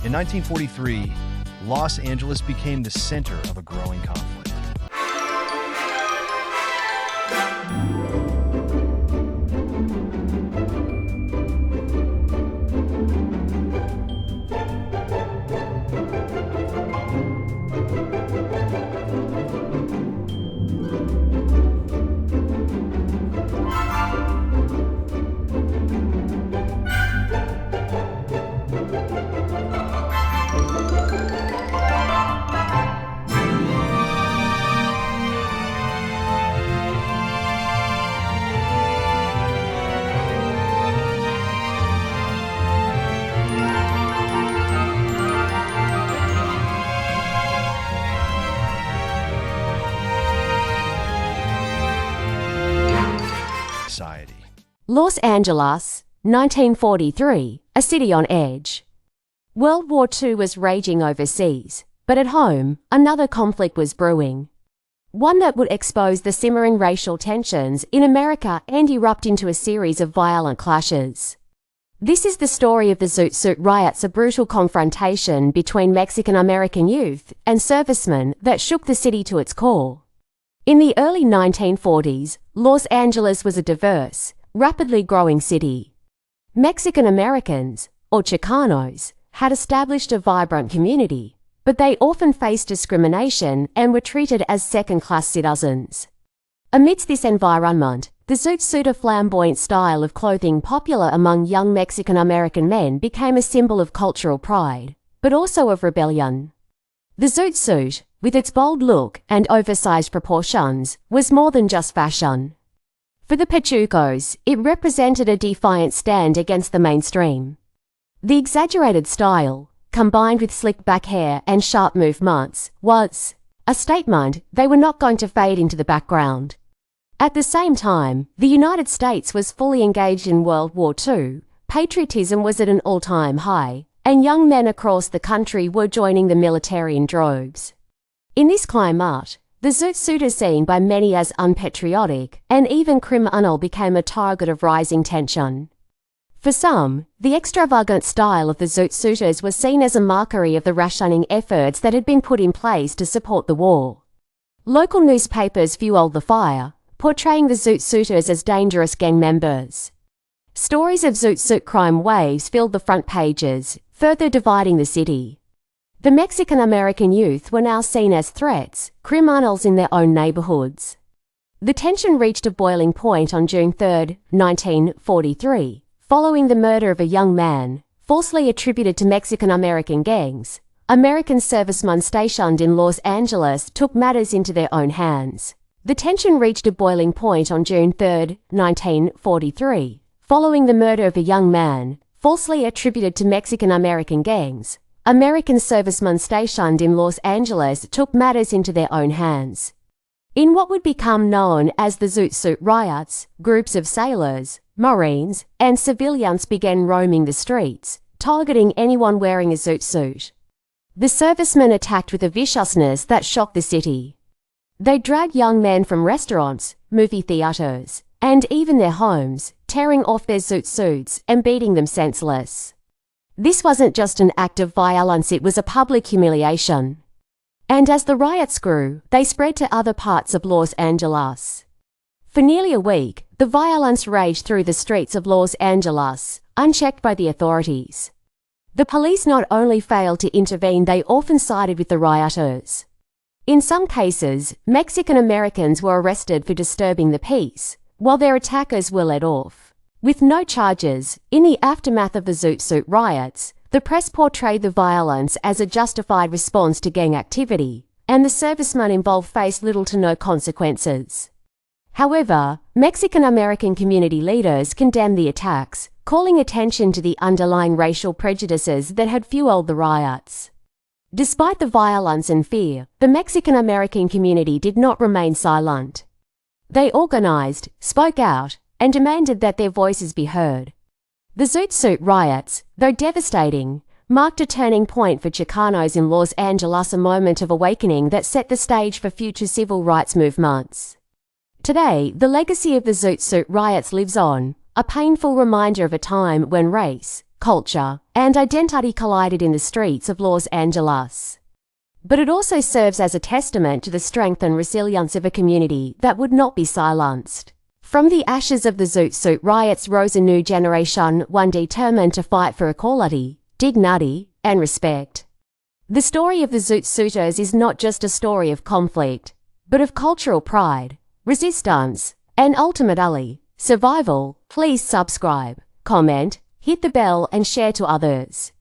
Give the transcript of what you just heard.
In 1943, Los Angeles became the center of a growing conflict. Society. Los Angeles, 1943, a city on edge. World War II was raging overseas, but at home, another conflict was brewing. One that would expose the simmering racial tensions in America and erupt into a series of violent clashes. This is the story of the Zoot Suit Riots, a brutal confrontation between Mexican-American youth and servicemen that shook the city to its core. In the early 1940s, Los Angeles was a diverse, rapidly growing city. Mexican Americans, or Chicanos, had established a vibrant community, but they often faced discrimination and were treated as second-class citizens. Amidst this environment, the Zoot Suit, a flamboyant style of clothing popular among young Mexican American men, became a symbol of cultural pride, but also of rebellion. The Zoot Suit, with its bold look and oversized proportions, was more than just fashion. For the Pachucos, it represented a defiant stand against the mainstream. The exaggerated style, combined with slick back hair and sharp movements, was a statement they were not going to fade into the background. At the same time, the United States was fully engaged in World War II, patriotism was at an all-time high, and young men across the country were joining the military in droves. In this climate, the Zoot Suit is seen by many as unpatriotic, and even criminal became a target of rising tension. For some, the extravagant style of the Zoot Suiters was seen as a mockery of the rationing efforts that had been put in place to support the war. Local newspapers fueled the fire, portraying the Zoot Suiters as dangerous gang members. Stories of Zoot Suit crime waves filled the front pages, further dividing the city. The Mexican-American youth were now seen as threats, criminals in their own neighborhoods. The tension reached a boiling point on June 3, 1943, following the murder of a young man, falsely attributed to Mexican-American gangs. American servicemen stationed in Los Angeles took matters into their own hands. The tension reached a boiling point on June 3, 1943, following the murder of a young man, falsely attributed to Mexican-American gangs. American servicemen stationed in Los Angeles took matters into their own hands. In what would become known as the Zoot Suit Riots, groups of sailors, Marines, and civilians began roaming the streets, targeting anyone wearing a zoot suit. The servicemen attacked with a viciousness that shocked the city. They dragged young men from restaurants, movie theaters, and even their homes, tearing off their zoot suits and beating them senseless. This wasn't just an act of violence, it was a public humiliation. And as the riots grew, they spread to other parts of Los Angeles. For nearly a week, the violence raged through the streets of Los Angeles, unchecked by the authorities. The police not only failed to intervene, they often sided with the rioters. In some cases, Mexican Americans were arrested for disturbing the peace, while their attackers were let off. With no charges, in the aftermath of the Zoot Suit Riots, the press portrayed the violence as a justified response to gang activity, and the servicemen involved faced little to no consequences. However, Mexican-American community leaders condemned the attacks, calling attention to the underlying racial prejudices that had fueled the riots. Despite the violence and fear, the Mexican-American community did not remain silent. They organized, spoke out, and demanded that their voices be heard. The Zoot Suit Riots, though devastating, marked a turning point for Chicanos in Los Angeles, a moment of awakening that set the stage for future civil rights movements. Today, the legacy of the Zoot Suit Riots lives on, a painful reminder of a time when race, culture, and identity collided in the streets of Los Angeles. But it also serves as a testament to the strength and resilience of a community that would not be silenced. From the ashes of the Zoot Suit Riots rose a new generation, one determined to fight for equality, dignity, and respect. The story of the Zoot Suiters is not just a story of conflict, but of cultural pride, resistance, and ultimately, survival. Please subscribe, comment, hit the bell, and share to others.